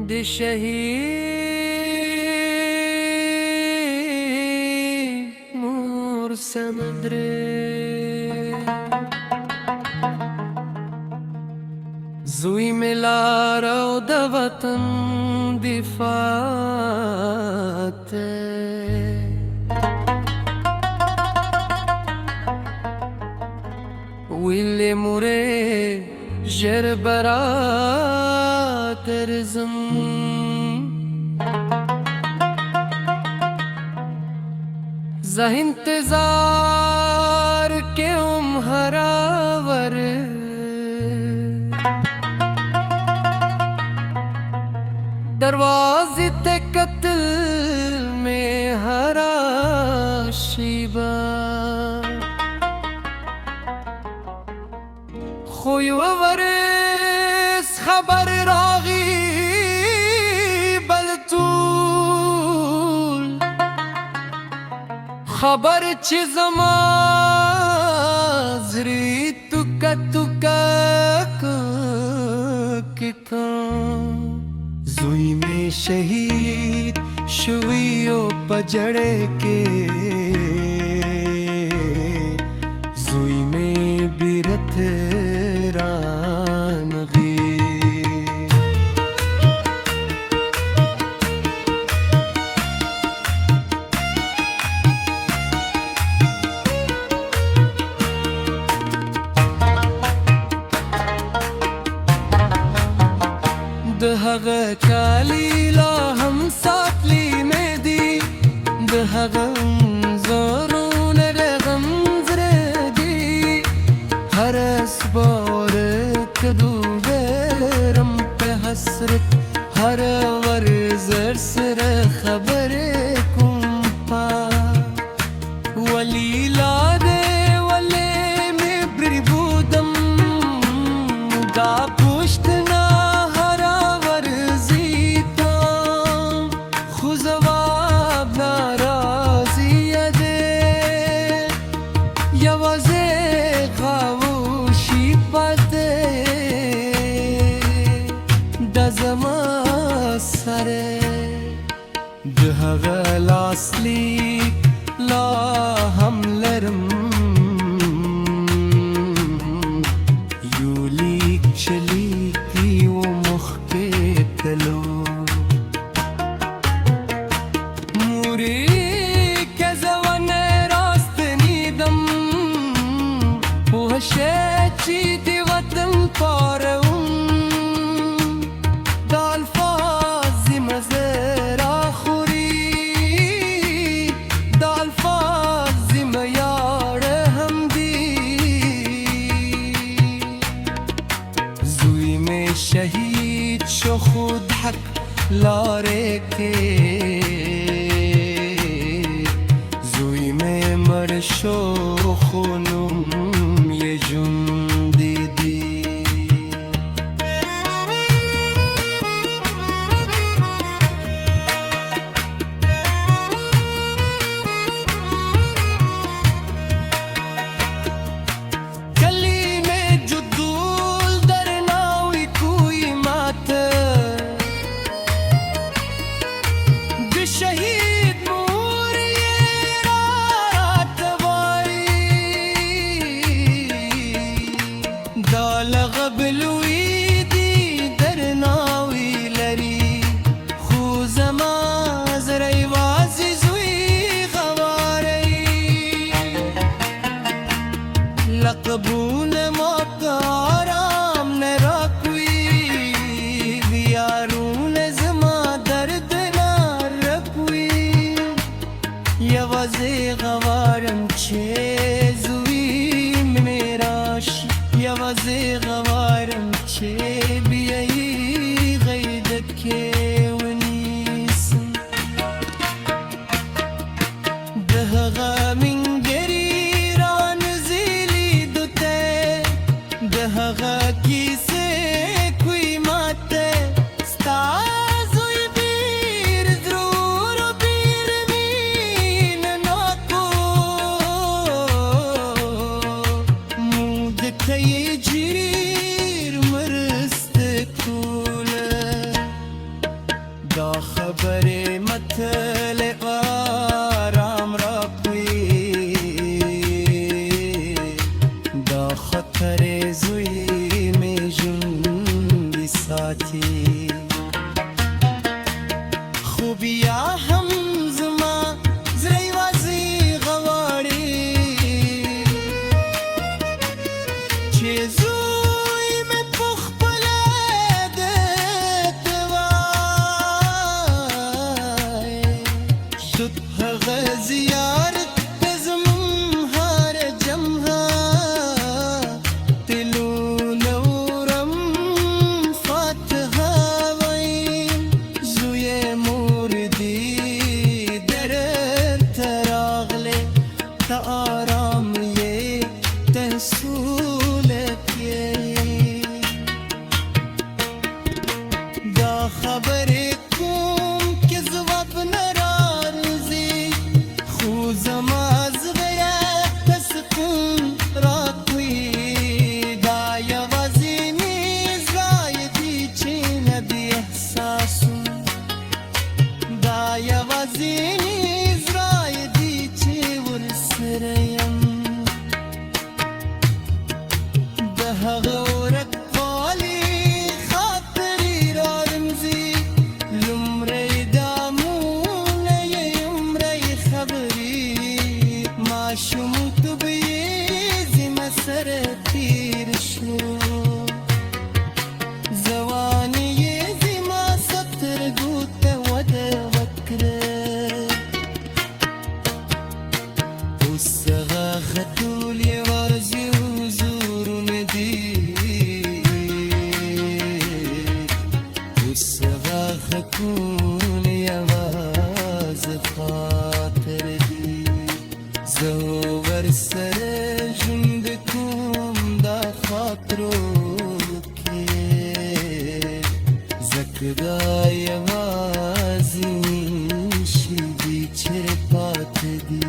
د شهید مور سندرې زوی مې لار او د وطن دفاع ته ویلې مورې ژر به راترځم زه انتظار کوم هراور دروازې ته کتل مې هره شیبه خو یوه ورځ خبر راغی بلتول خبر چې زما زړه توکه توکه کړم زوی مې شهید شوی او په جړه کې زوی مې بیرت رانغی د هغه کالی لا هم ساتلی مې دي د هغه زارونه د غم زړه دي هر اسبار کدو ورم په حسرت هر ورزر سره خبرې کوم پا ولی لاده ولی مې بری بودم دا پوښتنه زما سره د هغه لاسلیک لا هم لرم یو لیک چې لیکي و مخکې تلو مورې که زه ونه راستنېدم پوه شه چې د وطن پاره شهید شو خود حق لاره که زوی میں مر شو خونم یه جون دیدی شهید مور یې راته وایي دا لغب لوی دي درناوی لري خو زما زړه یوازې زوی غواړي لقبونه ماته آرام نه راکوي یارونه زما درد یوازې غواړم چې زوی مې راشي یوازې غواړم چې بیایي غیدت کې ونیسم د هغه منګري رانزلي دوته د هغه کیسې کوي ماته ستا خبرې متلې آرام راکوي دا خطرې زوی مې ژوندی ساتي خو بیا هم زما زړه یوازې غواړي چې زوی مې په خپله درته وایي شد هغه زیارت ته زمون هره جمعه تلونه ورم فاتحه ویم زوی مردی درته راغلی ته آرام یې ته سولت یې دا خبرې کوم که ځواب نه راځي خو زما زړه ته سکون راکوي دا یوازینی ځای دی چې نه د احساسونو دا یوازینی ځای دی چې ورسره یم د هغه ورکوالي خاطرې رارمزي لومړی ګامونه یې یومړی خبرې ماشومتوب یې زما سره تېر شو ځواني یې زما سترګو ته وده وکړه اوس هغه ټول یوازې حضورونه دي اوس هغه ټول یوازې خاطر دي زه ورسره ژوند کوم دا خاطرو کې ځکه دا یوازې شي دي چې پاتې دي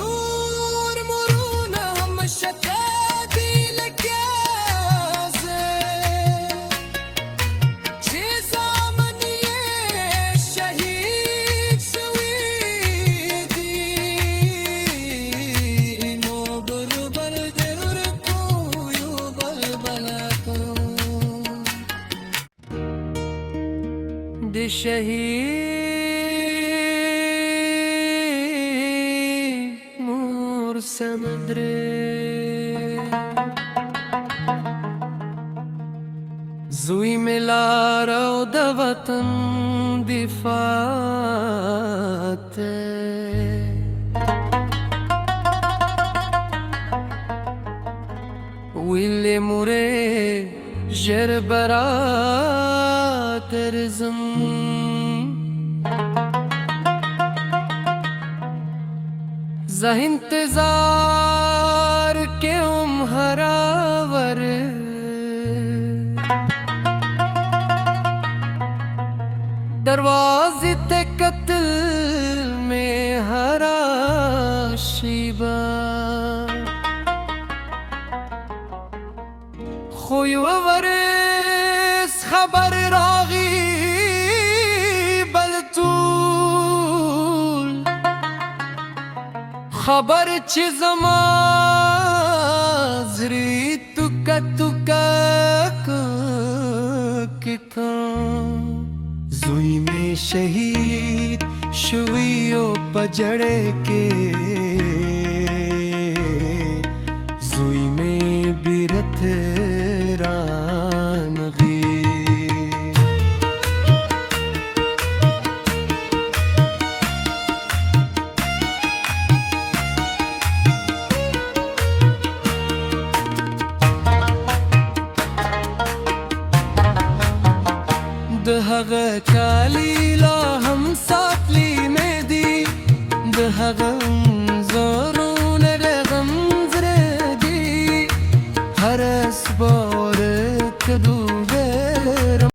نور مرونه هم شته دي لکه زه چې زامن یې شهید شوي دي نو برابر د ورکویو بلبلکو د شهید مور سمندرې زوی مې لار او د وطن دفاع ته ویلې مورې ژر به راترځم زه انتظار کوم هراور دروازې ته کتل مې هره شیبه خو یوه ورځ خبر راغی بلتول خبر چې زما زړه توکه توکه کړم زوی مې شهید شوی او په جړه کې زوی مې بیرت رانغی د هغه کالی لا هم ساتلی مې دي د هغه